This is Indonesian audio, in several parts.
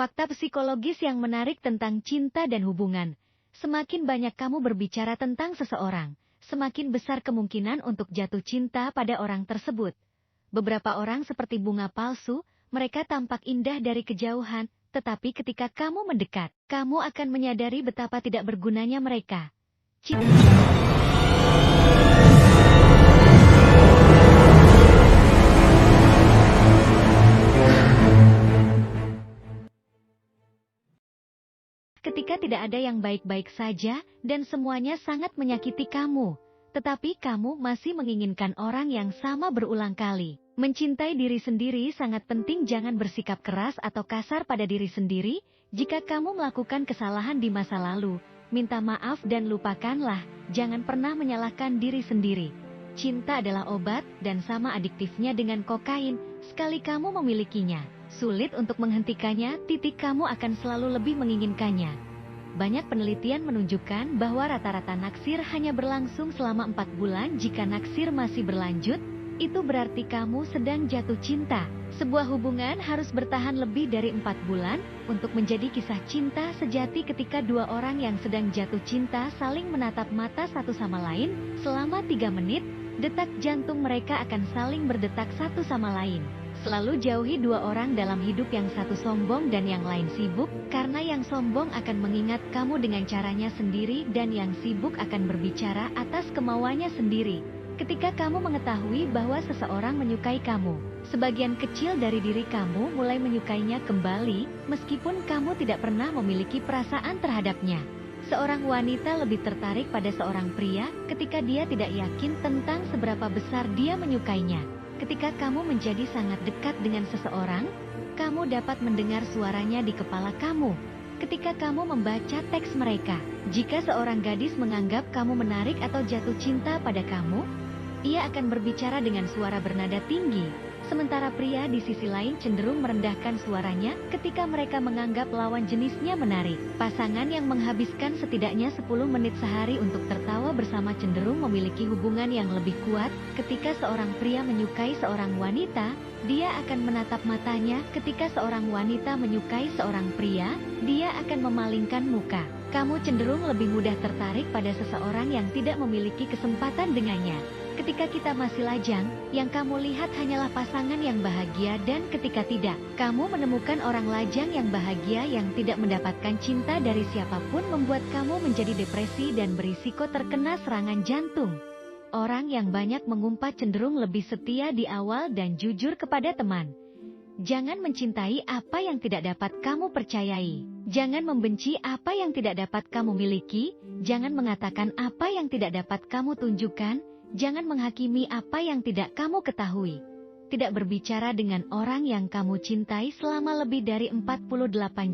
Fakta psikologis yang menarik tentang cinta dan hubungan. Semakin banyak kamu berbicara tentang seseorang, semakin besar kemungkinan untuk jatuh cinta pada orang tersebut. Beberapa orang seperti bunga palsu, mereka tampak indah dari kejauhan, tetapi ketika kamu mendekat, kamu akan menyadari betapa tidak bergunanya mereka. Ketika tidak ada yang baik-baik saja, dan semuanya sangat menyakiti kamu, tetapi kamu masih menginginkan orang yang sama berulang kali. Mencintai diri sendiri sangat penting. Jangan bersikap keras atau kasar pada diri sendiri. Jika kamu melakukan kesalahan di masa lalu, minta maaf dan lupakanlah. Jangan pernah menyalahkan diri sendiri. Cinta adalah obat, dan sama adiktifnya dengan kokain. Sekali kamu memilikinya, sulit untuk menghentikannya. Kamu akan selalu lebih menginginkannya. Banyak penelitian menunjukkan bahwa rata-rata naksir hanya berlangsung selama 4 bulan. Jika naksir masih berlanjut, itu berarti kamu sedang jatuh cinta. Sebuah hubungan harus bertahan lebih dari 4 bulan untuk menjadi kisah cinta sejati. Ketika dua orang yang sedang jatuh cinta saling menatap mata satu sama lain selama 3 menit, detak jantung mereka akan saling berdetak satu sama lain. Selalu jauhi dua orang dalam hidup, yang satu sombong dan yang lain sibuk, karena yang sombong akan mengingat kamu dengan caranya sendiri dan yang sibuk akan berbicara atas kemauannya sendiri. Ketika kamu mengetahui bahwa seseorang menyukai kamu, sebagian kecil dari diri kamu mulai menyukainya kembali, meskipun kamu tidak pernah memiliki perasaan terhadapnya. Seorang wanita lebih tertarik pada seorang pria ketika dia tidak yakin tentang seberapa besar dia menyukainya. Ketika kamu menjadi sangat dekat dengan seseorang, kamu dapat mendengar suaranya di kepala kamu. Ketika kamu membaca teks mereka, jika seorang gadis menganggap kamu menarik atau jatuh cinta pada kamu, ia akan berbicara dengan suara bernada tinggi. Sementara pria di sisi lain cenderung merendahkan suaranya ketika mereka menganggap lawan jenisnya menarik. Pasangan yang menghabiskan setidaknya 10 menit sehari untuk tertawa bersama cenderung memiliki hubungan yang lebih kuat. Ketika seorang pria menyukai seorang wanita, dia akan menatap matanya. Ketika seorang wanita menyukai seorang pria, dia akan memalingkan muka. Kamu cenderung lebih mudah tertarik pada seseorang yang tidak memiliki kesempatan dengannya. Ketika kita masih lajang, yang kamu lihat hanyalah pasangan yang bahagia, dan ketika tidak, kamu menemukan orang lajang yang bahagia yang tidak mendapatkan cinta dari siapapun, membuat kamu menjadi depresi dan berisiko terkena serangan jantung. Orang yang banyak mengumpat cenderung lebih setia di awal dan jujur kepada teman. Jangan mencintai apa yang tidak dapat kamu percayai. Jangan membenci apa yang tidak dapat kamu miliki. Jangan mengatakan apa yang tidak dapat kamu tunjukkan. Jangan menghakimi apa yang tidak kamu ketahui. Tidak berbicara dengan orang yang kamu cintai selama lebih dari 48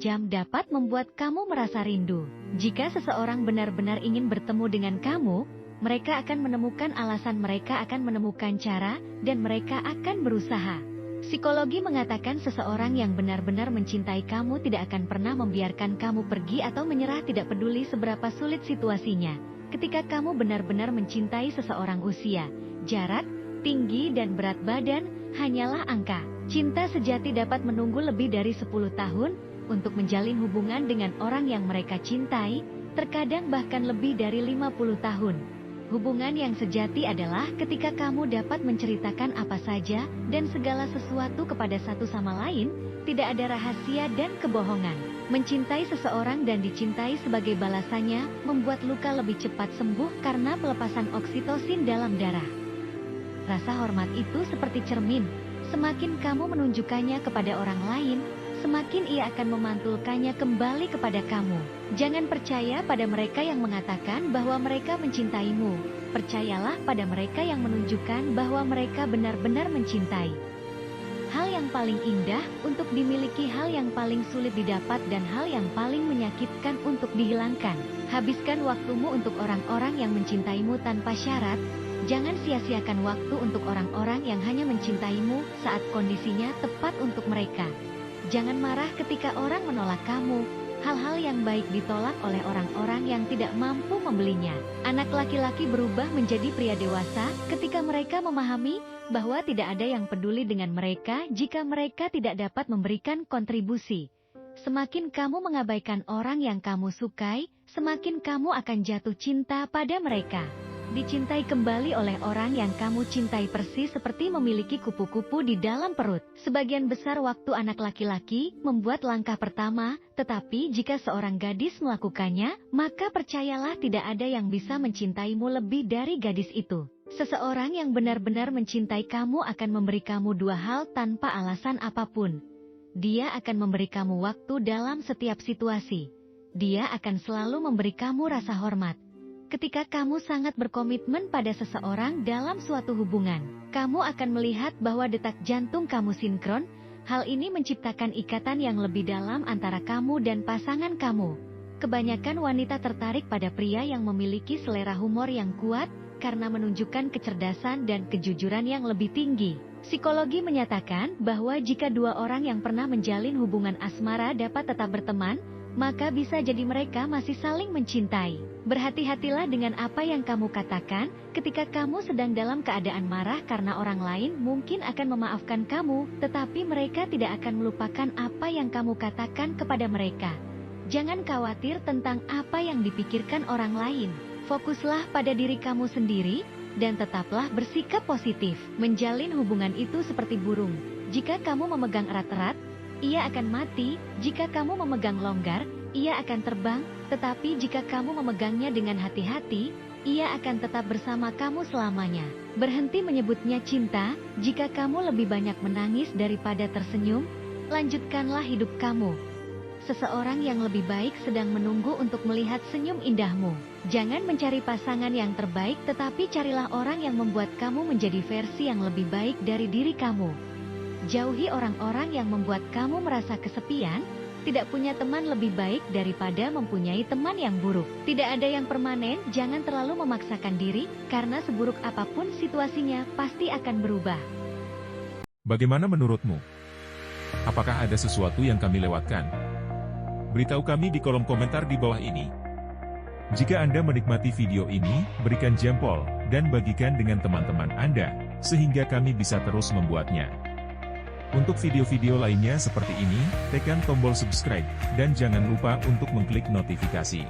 jam dapat membuat kamu merasa rindu. Jika seseorang benar-benar ingin bertemu dengan kamu, mereka akan menemukan alasan, mereka akan menemukan cara, dan mereka akan berusaha. Psikologi mengatakan seseorang yang benar-benar mencintai kamu tidak akan pernah membiarkan kamu pergi atau menyerah, tidak peduli seberapa sulit situasinya. Ketika kamu benar-benar mencintai seseorang, usia, jarak, tinggi dan berat badan hanyalah angka. Cinta sejati dapat menunggu lebih dari 10 tahun untuk menjalin hubungan dengan orang yang mereka cintai, terkadang bahkan lebih dari 50 tahun. Hubungan yang sejati adalah ketika kamu dapat menceritakan apa saja dan segala sesuatu kepada satu sama lain, tidak ada rahasia dan kebohongan. Mencintai seseorang dan dicintai sebagai balasannya membuat luka lebih cepat sembuh karena pelepasan oksitosin dalam darah. Rasa hormat itu seperti cermin. Semakin kamu menunjukkannya kepada orang lain, semakin ia akan memantulkannya kembali kepada kamu. Jangan percaya pada mereka yang mengatakan bahwa mereka mencintaimu. Percayalah pada mereka yang menunjukkan bahwa mereka benar-benar mencintai. Hal yang paling indah untuk dimiliki, hal yang paling sulit didapat, dan hal yang paling menyakitkan untuk dihilangkan. Habiskan waktumu untuk orang-orang yang mencintaimu tanpa syarat. Jangan sia-siakan waktu untuk orang-orang yang hanya mencintaimu saat kondisinya tepat untuk mereka. Jangan marah ketika orang menolak kamu. Hal-hal yang baik ditolak oleh orang-orang yang tidak mampu membelinya. Anak laki-laki berubah menjadi pria dewasa ketika mereka memahami bahwa tidak ada yang peduli dengan mereka jika mereka tidak dapat memberikan kontribusi. Semakin kamu mengabaikan orang yang kamu sukai, semakin kamu akan jatuh cinta pada mereka. Dicintai kembali oleh orang yang kamu cintai persis seperti memiliki kupu-kupu di dalam perut. Sebagian besar waktu anak laki-laki membuat langkah pertama, tetapi jika seorang gadis melakukannya, maka percayalah tidak ada yang bisa mencintaimu lebih dari gadis itu. Seseorang yang benar-benar mencintai kamu akan memberi kamu dua hal tanpa alasan apapun. Dia akan memberi kamu waktu dalam setiap situasi. Dia akan selalu memberi kamu rasa hormat. Ketika kamu sangat berkomitmen pada seseorang dalam suatu hubungan, kamu akan melihat bahwa detak jantung kamu sinkron. Hal ini menciptakan ikatan yang lebih dalam antara kamu dan pasangan kamu. Kebanyakan wanita tertarik pada pria yang memiliki selera humor yang kuat, karena menunjukkan kecerdasan dan kejujuran yang lebih tinggi. Psikologi menyatakan bahwa jika dua orang yang pernah menjalin hubungan asmara dapat tetap berteman, maka bisa jadi mereka masih saling mencintai. Berhati-hatilah dengan apa yang kamu katakan, ketika kamu sedang dalam keadaan marah karena orang lain mungkin akan memaafkan kamu, tetapi mereka tidak akan melupakan apa yang kamu katakan kepada mereka. Jangan khawatir tentang apa yang dipikirkan orang lain. Fokuslah pada diri kamu sendiri, dan tetaplah bersikap positif. Menjalin hubungan itu seperti burung. Jika kamu memegang erat-erat, ia akan mati. Jika kamu memegang longgar, ia akan terbang. Tetapi jika kamu memegangnya dengan hati-hati, ia akan tetap bersama kamu selamanya. Berhenti menyebutnya cinta. Jika kamu lebih banyak menangis daripada tersenyum, lanjutkanlah hidup kamu. Seseorang yang lebih baik sedang menunggu untuk melihat senyum indahmu. Jangan mencari pasangan yang terbaik, tetapi carilah orang yang membuat kamu menjadi versi yang lebih baik dari diri kamu. Jauhi orang-orang yang membuat kamu merasa kesepian. Tidak punya teman lebih baik daripada mempunyai teman yang buruk. Tidak ada yang permanen, jangan terlalu memaksakan diri, karena seburuk apapun situasinya pasti akan berubah. Bagaimana menurutmu? Apakah ada sesuatu yang kami lewatkan? Beritahu kami di kolom komentar di bawah ini. Jika Anda menikmati video ini, berikan jempol, dan bagikan dengan teman-teman Anda, sehingga kami bisa terus membuatnya. Untuk video-video lainnya seperti ini, tekan tombol subscribe, dan jangan lupa untuk mengklik notifikasi.